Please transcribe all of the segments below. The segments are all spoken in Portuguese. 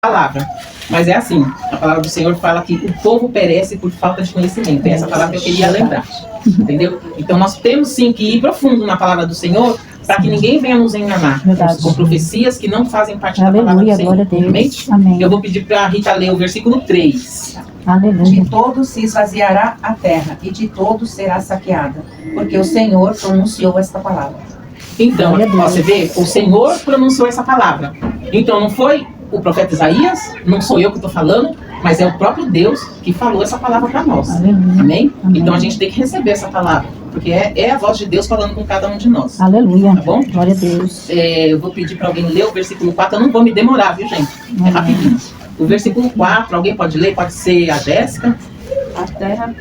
palavra. Mas é assim, a palavra do Senhor fala que o povo perece por falta de conhecimento. É essa palavra que eu queria lembrar. Entendeu? Então nós temos sim que ir profundo na palavra do Senhor para que ninguém venha nos enganar com profecias que não fazem parte da palavra do Senhor. Amém? Eu vou pedir para a Rita ler o versículo 3. Aleluia. De todos se esvaziará a terra e de todos será saqueada, porque o Senhor pronunciou esta palavra. Então, você vê, o Senhor pronunciou essa palavra. Então não foi o profeta Isaías, não sou eu que estou falando, mas é o próprio Deus que falou essa palavra para nós. Amém? Então a gente tem que receber essa palavra, porque é a voz de Deus falando com cada um de nós. Aleluia. Tá bom? Glória a Deus. Eu vou pedir para alguém ler o versículo 4, eu não vou me demorar, viu, gente? É rapidinho. O versículo 4, alguém pode ler? Pode ser a Jéssica. A terra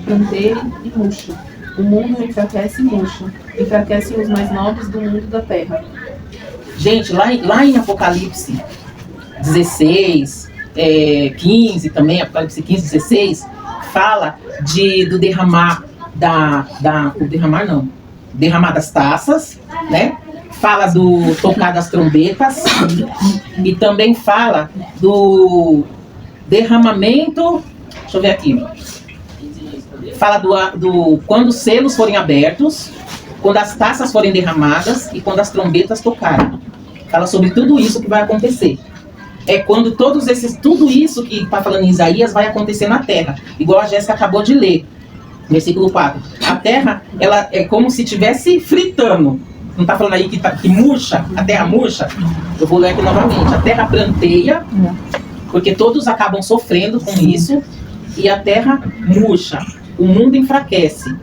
planteia e murcha. O mundo enfraquece e murcha. Enfraquecem os mais nobres do mundo da terra. Gente, lá em Apocalipse 16, 15 também, Apocalipse 15, 16, fala do derramar derramar das taças, né? Fala do tocar das trombetas e também fala do derramamento, deixa eu ver aqui, fala do quando os selos forem abertos, quando as taças forem derramadas e quando as trombetas tocarem. Fala sobre tudo isso que vai acontecer. É quando tudo isso que está falando em Isaías vai acontecer na terra, igual a Jéssica acabou de ler, versículo 4. A terra, ela é como se estivesse fritando. Não está falando aí que murcha, a terra murcha? Eu vou ler aqui novamente. A terra planteia, porque todos acabam sofrendo com isso, e a terra murcha. O mundo enfraquece.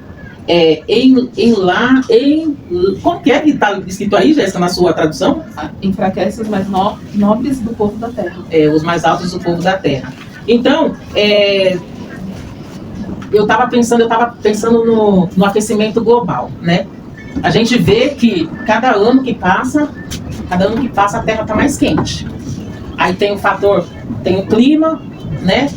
Como que está escrito aí, Jéssica, na sua tradução? Enfraquece os mais nobres do povo da terra. Os mais altos do povo da terra. Então, eu estava pensando no aquecimento global, né? A gente vê que cada ano que passa a Terra está mais quente. Aí tem o clima, né?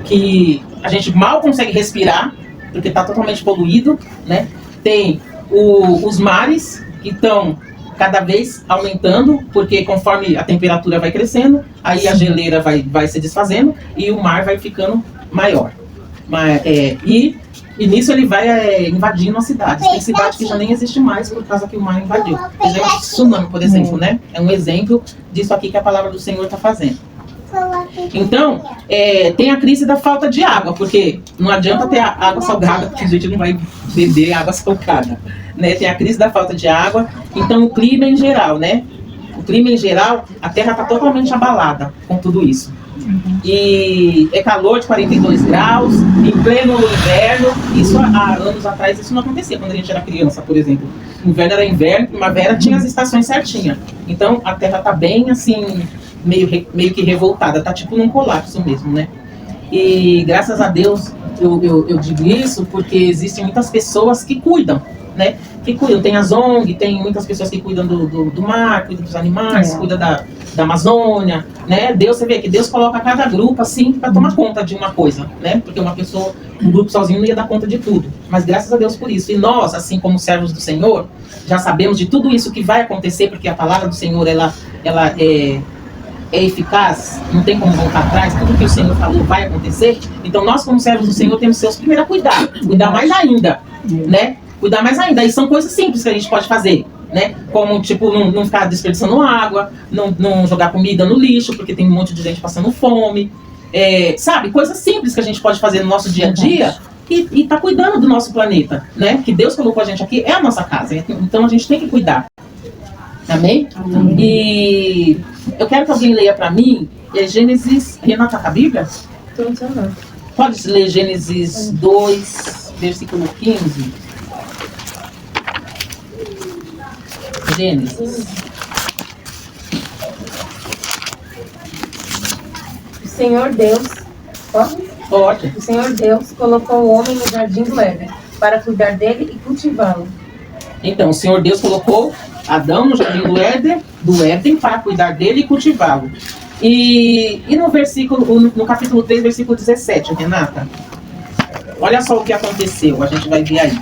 Que a gente mal consegue respirar, porque está totalmente poluído, né? Tem os mares, que estão cada vez aumentando, porque conforme a temperatura vai crescendo, aí a geleira vai se desfazendo e o mar vai ficando maior. E nisso ele vai invadindo as cidades. Tem cidade que já nem existe mais por causa que o mar invadiu. Exemplo, tsunami, por exemplo, né? É um exemplo disso aqui que a palavra do Senhor está fazendo. Então, tem a crise da falta de água, porque não adianta ter água salgada, porque a gente não vai beber água salgada, né? Tem a crise da falta de água. Então, o clima em geral, né? O clima em geral, a Terra está totalmente abalada com tudo isso. E é calor de 42 graus, em pleno inverno. Isso há anos atrás isso não acontecia quando a gente era criança, por exemplo. Inverno era inverno, primavera tinha as estações certinhas. Então a Terra tá bem assim, meio que revoltada, tá tipo num colapso mesmo, né? E graças a Deus eu digo isso porque existem muitas pessoas que cuidam, né? Que cuidam, tem as ONG, tem muitas pessoas que cuidam do mar, cuidam dos animais, cuidam da Amazônia, né? Você vê que Deus coloca cada grupo assim para tomar conta de uma coisa, né? Porque um grupo sozinho não ia dar conta de tudo. Mas graças a Deus por isso. E nós, assim como servos do Senhor, já sabemos de tudo isso que vai acontecer, porque a palavra do Senhor ela é eficaz, não tem como voltar atrás, tudo que o Senhor falou vai acontecer. Então nós, como servos do Senhor, temos que ser os primeiros a cuidar mais ainda, né? Cuidar mais ainda. E são coisas simples que a gente pode fazer, né? Como, tipo, não ficar desperdiçando água, não jogar comida no lixo, porque tem um monte de gente passando fome. Sabe? Coisas simples que a gente pode fazer no nosso dia a dia e tá cuidando do nosso planeta, né? Que Deus colocou a gente aqui, é a nossa casa. Então a gente tem que cuidar. Amém? Amém. E eu quero que alguém leia para mim Gênesis... Renata, tá com a Bíblia? Pode ler Gênesis 2, versículo 15. Gênesis. O Senhor Deus, Pode. O Senhor Deus colocou o homem no jardim do Éden para cuidar dele e cultivá-lo. Então, o Senhor Deus colocou Adão no jardim do Éden para cuidar dele e cultivá-lo. E no capítulo 3, versículo 17, Renata, olha só o que aconteceu, a gente vai ver aí.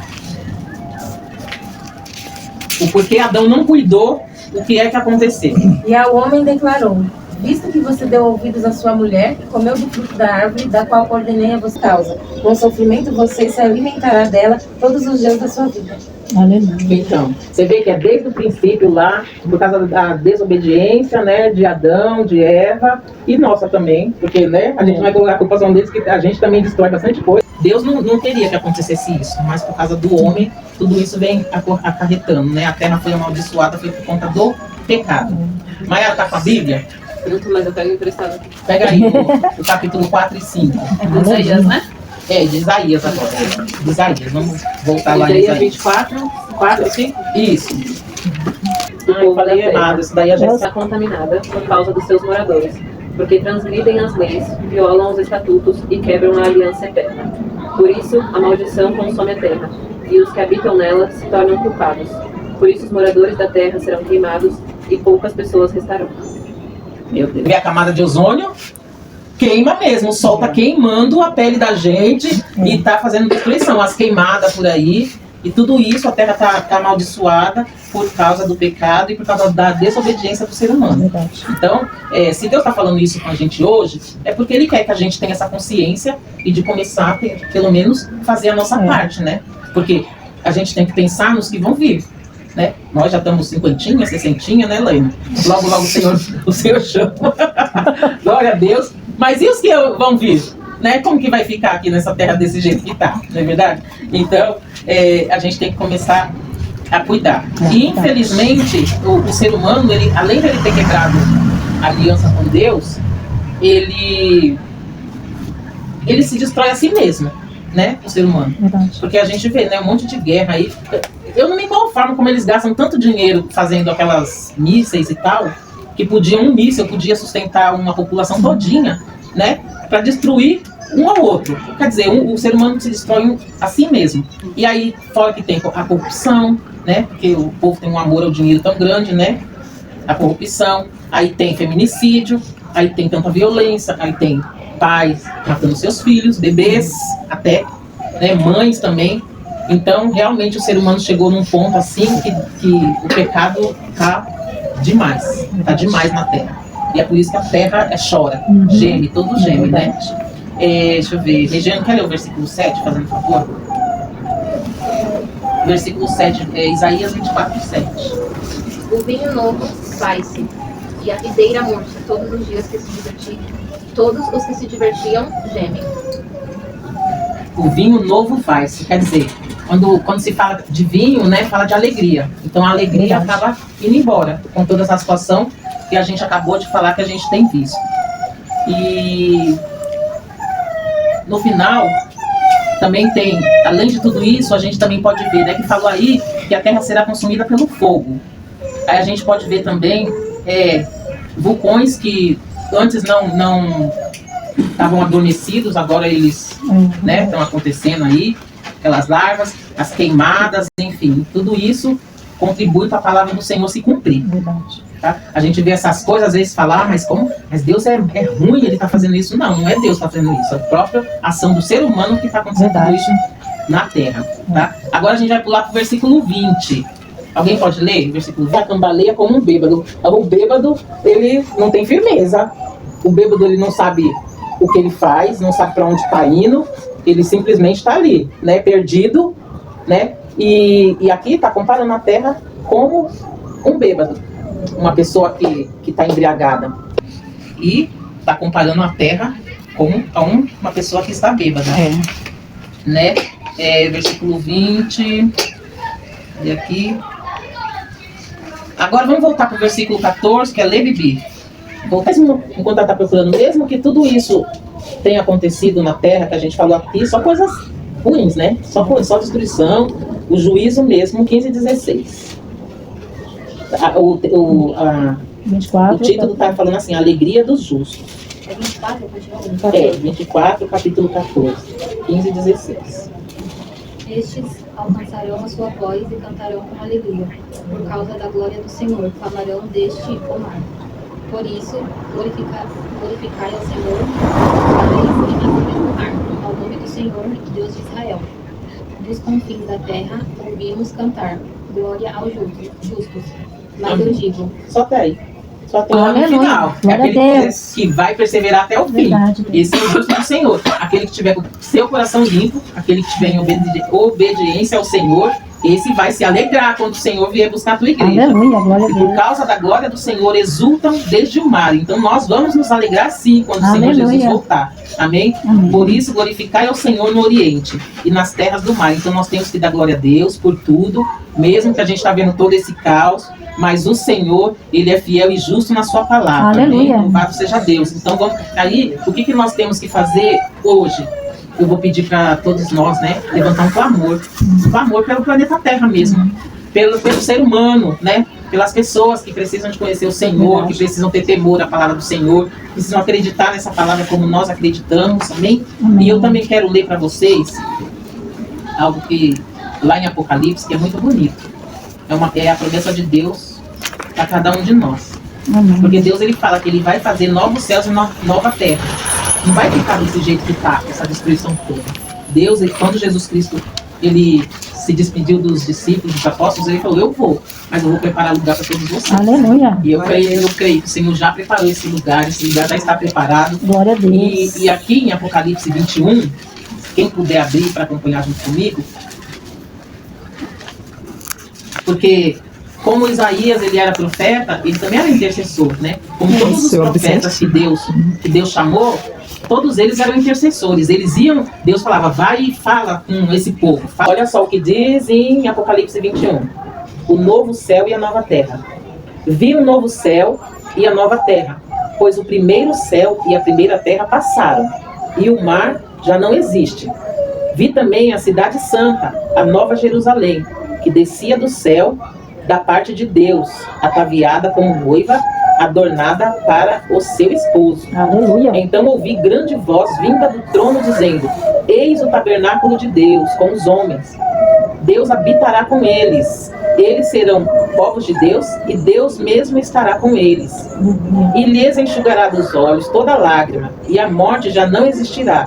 O porquê Adão não cuidou, o que é que aconteceu. E ao homem declarou: visto que você deu ouvidos à sua mulher e comeu do fruto da árvore, da qual ordenei a vos causa. Com sofrimento você se alimentará dela todos os dias da sua vida. Aleluia. Então, você vê que é desde o princípio lá, por causa da desobediência, né, de Adão, de Eva e nossa também, porque, né, a gente vai colocar a culpa só deles, que a gente também destrói bastante coisa. Deus não queria que acontecesse isso, mas por causa do homem, tudo isso vem acarretando, né? A terra foi amaldiçoada, foi por conta do pecado. Maia, tá com a Bíblia? Pronto, mas eu pego emprestado aqui. Pega aí o capítulo 4 e 5. Isaías, né? É, de Isaías agora. De Isaías, vamos voltar lá em Isaías Isaías. 24, 4 e 5. Isso. O Ah, eu povo da falei terra errado, isso daí a gente está contaminada por causa dos seus moradores, porque transgridem as leis, violam os estatutos e quebram a aliança eterna. Por isso, a maldição consome a terra, e os que habitam nela se tornam culpados. Por isso, os moradores da terra serão queimados, e poucas pessoas restarão. Meu Deus. E a camada de ozônio queima mesmo, o sol tá queimando a pele da gente e tá fazendo destruição, as queimadas por aí. E tudo isso, a terra tá amaldiçoada por causa do pecado e por causa da desobediência do ser humano. Verdade. Então, se Deus está falando isso com a gente hoje, é porque Ele quer que a gente tenha essa consciência e de começar a ter, pelo menos, fazer a nossa parte, né? Porque a gente tem que pensar nos que vão vir, né? Nós já estamos 50, 60, né, Laine? Logo, logo o Senhor chama. Glória a Deus. Mas e os que vão vir? Né? Como que vai ficar aqui nessa terra desse jeito que tá, não é verdade? Então, a gente tem que começar a cuidar. E, infelizmente, o ser humano, ele, além de ele ter quebrado a aliança com Deus, ele se destrói a si mesmo, né? O ser humano. Verdade. Porque a gente vê, né, um monte de guerra aí. Eu não me conformo como eles gastam tanto dinheiro fazendo aquelas mísseis e tal, que um míssil podia sustentar uma população todinha, né? Para destruir um ao outro. Quer dizer, o ser humano se destrói a si mesmo. E aí, fora que tem a corrupção, né? Porque o povo tem um amor ao dinheiro tão grande, né? A corrupção. Aí tem feminicídio. Aí tem tanta violência. Aí tem pais matando seus filhos, bebês, até, né? Mães também. Então, realmente, o ser humano chegou num ponto assim que o pecado tá demais. Tá demais na Terra. E é por isso que a terra chora, geme, todo geme, né? Deixa eu ver. Regiane, quer ler o versículo 7, fazendo favor? Versículo 7, Isaías 24, 7. O vinho novo vai-se, e a videira murcha todos os dias que se divertiam. Todos os que se divertiam gemem. O vinho novo vai-se, quer dizer, quando se fala de vinho, né, fala de alegria. Então a alegria acaba indo embora, com toda essa situação que a gente acabou de falar que a gente tem visto. E no final, também tem, além de tudo isso, a gente também pode ver, né, que falou aí que a terra será consumida pelo fogo. Aí a gente pode ver também vulcões que antes não estavam adormecidos, agora eles, né, estão acontecendo aí, aquelas larvas, as queimadas, enfim, tudo isso contribui para a palavra do Senhor se cumprir. Verdade. Tá? A gente vê essas coisas, às vezes falar, mas Deus é ruim, ele está fazendo isso. Não é Deus que está fazendo isso, é a própria ação do ser humano que está acontecendo tudo isso na terra. Tá? Agora a gente vai pular para o versículo 20. Alguém pode ler? O versículo 20. A cambaleia como um bêbado. O bêbado, ele não tem firmeza. O bêbado, ele não sabe o que ele faz, não sabe para onde está indo. Ele simplesmente está ali, né, perdido, né? E aqui está comparando a terra como um bêbado. Uma pessoa que está embriagada. E está comparando a terra como uma pessoa que está bêbada. Né? Versículo 20. E aqui. Agora vamos voltar para o versículo 14, que é ler e beber. Mesmo enquanto ela está procurando, mesmo que tudo isso tenha acontecido na terra, que a gente falou aqui, só coisas ruins, né? Só destruição, o juízo mesmo, 15 e 16. O 24, o título está falando assim, a alegria dos justos. É 24, continua. 24, capítulo 14, 15 e 16. Estes alcançarão a sua voz e cantarão com alegria, por causa da glória do Senhor, falarão deste o mar. Por isso, glorificai ao Senhor, fareis e do mar, ao nome do Senhor, Deus de Israel. Dos confins da terra, ouvimos cantar, glória aos justos. Mas eu digo, Só até aí. só tem um no Aleluia. final. É Glória aquele a Deus. que vai perseverar até o fim. Verdade. Esse é o justo do Senhor. Aquele que tiver com seu coração limpo, aquele que tiver em obediência ao Senhor, esse vai se alegrar quando o Senhor vier buscar a tua igreja. Aleluia, glória a E por Deus. causa da glória do Senhor exultam desde o mar. Então nós vamos nos alegrar sim quando o Senhor Aleluia. Jesus voltar. Amém? Amém. Por isso glorificai ao Senhor no Oriente e nas terras do mar. Então nós temos que dar glória a Deus por tudo, mesmo que a gente está vendo todo esse caos. Mas o Senhor, Ele é fiel e justo na sua palavra. Aleluia. Amém? Louvado seja Deus. Então vamos. Aí, o que nós temos que fazer hoje? Eu vou pedir para todos nós, né, levantar um clamor pelo planeta Terra mesmo, pelo ser humano, né, pelas pessoas que precisam de conhecer o Senhor, que precisam ter temor à palavra do Senhor, precisam acreditar nessa palavra como nós acreditamos, amém? Amém. E eu também quero ler para vocês algo que lá em Apocalipse que é muito bonito. É a promessa de Deus para cada um de nós. Amém. Porque Deus, ele fala que ele vai fazer novos céus e nova terra. Não vai ficar desse jeito que está, essa destruição toda. Deus, quando Jesus Cristo, ele se despediu dos discípulos, dos apóstolos, ele falou, eu vou, mas eu vou preparar lugar para todos vocês. Aleluia. E eu creio que o Senhor já preparou esse lugar já está preparado. Glória a Deus. E aqui em Apocalipse 21, quem puder abrir para acompanhar junto comigo, porque como Isaías ele era profeta, ele também era intercessor, né? Como todos os profetas que Deus chamou, todos eles eram intercessores. Eles iam, Deus falava, vai e fala com esse povo. Olha só o que diz em Apocalipse 21. O novo céu e a nova terra. Vi o novo céu e a nova terra, pois o primeiro céu e a primeira terra passaram, e o mar já não existe. Vi também a cidade santa, a nova Jerusalém, que descia do céu da parte de Deus, ataviada como noiva, adornada para o seu esposo. Aleluia. Então ouvi grande voz vinda do trono dizendo, eis o tabernáculo de Deus com os homens. Deus habitará com eles. Eles serão povos de Deus e Deus mesmo estará com eles. E lhes enxugará dos olhos toda lágrima, e a morte já não existirá.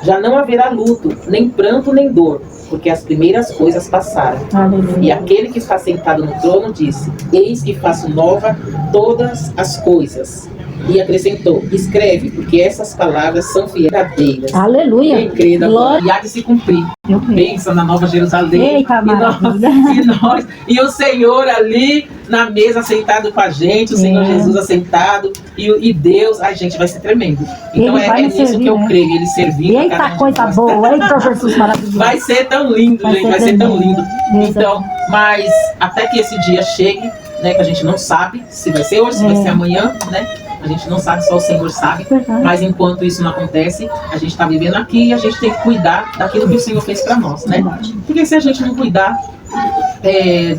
Já não haverá luto, nem pranto, nem dor, porque as primeiras coisas passaram. Aleluia. E aquele que está sentado no trono disse, eis que faço nova todas as coisas. E acrescentou, escreve, porque essas palavras são verdadeiras. Aleluia. Quem crê da Glória. e há de se cumprir. Eu creio. Pensa na Nova Jerusalém. Eita, maravilha. E o Senhor ali na mesa sentado com a gente, o Senhor Jesus assentado e Deus, ai gente, vai ser tremendo. Então Ele vai nisso servir, que eu né? creio, ele servindo. a cada Eita, um de coisa nós. boa. Eita, Jesus maravilhoso. Vai ser tão lindo, Vai gente, ser vai ser tão tremendo. lindo. Deus Então, mas até que esse dia chegue, né, que a gente não sabe se vai ser hoje, se vai ser amanhã, né? A gente não sabe, só o Senhor sabe. Verdade. Mas enquanto isso não acontece, a gente está vivendo aqui e a gente tem que cuidar daquilo que o Senhor fez para nós, né? Verdade. Porque se a gente não cuidar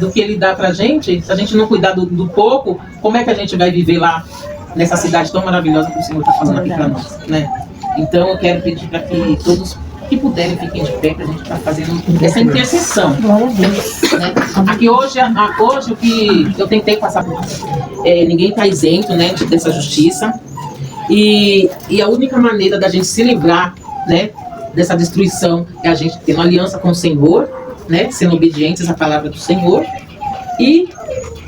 do que Ele dá pra gente, se a gente não cuidar do pouco, como é que a gente vai viver lá nessa cidade tão maravilhosa que o Senhor está falando aqui para nós, né? Então eu quero pedir para que todos que puderem fiquem de pé, para a gente estar fazendo essa intercessão. Glória a Deus. Né? Aqui hoje o que eu tentei passar por ninguém está isento, né, dessa justiça e a única maneira da gente se livrar, né, dessa destruição é a gente tendo aliança com o Senhor, né, sendo obedientes à palavra do Senhor e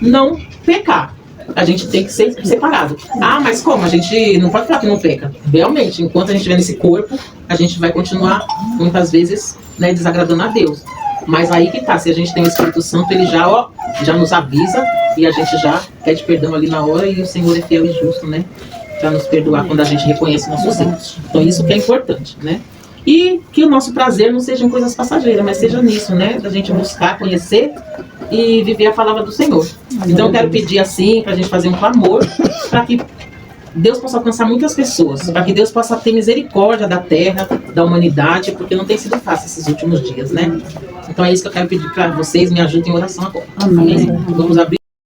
não pecar. A gente tem que ser separado. Ah, mas como? A gente não pode falar que não peca. Realmente, enquanto a gente estiver nesse corpo, a gente vai continuar, muitas vezes, né, desagradando a Deus. Mas aí que tá, se a gente tem o Espírito Santo, ele já nos avisa e a gente já pede perdão ali na hora e o Senhor é fiel e justo, né? Para nos perdoar quando a gente reconhece nossos erros. Então isso que é importante, né? E que o nosso prazer não seja em coisas passageiras, mas seja nisso, né? Da gente buscar, conhecer e viver a palavra do Senhor. Então eu quero pedir assim, para a gente fazer um clamor, para que Deus possa alcançar muitas pessoas, para que Deus possa ter misericórdia da terra, da humanidade, porque não tem sido fácil esses últimos dias, né? Então é isso que eu quero pedir para vocês, me ajudem em oração agora. Amém. Vamos abrir.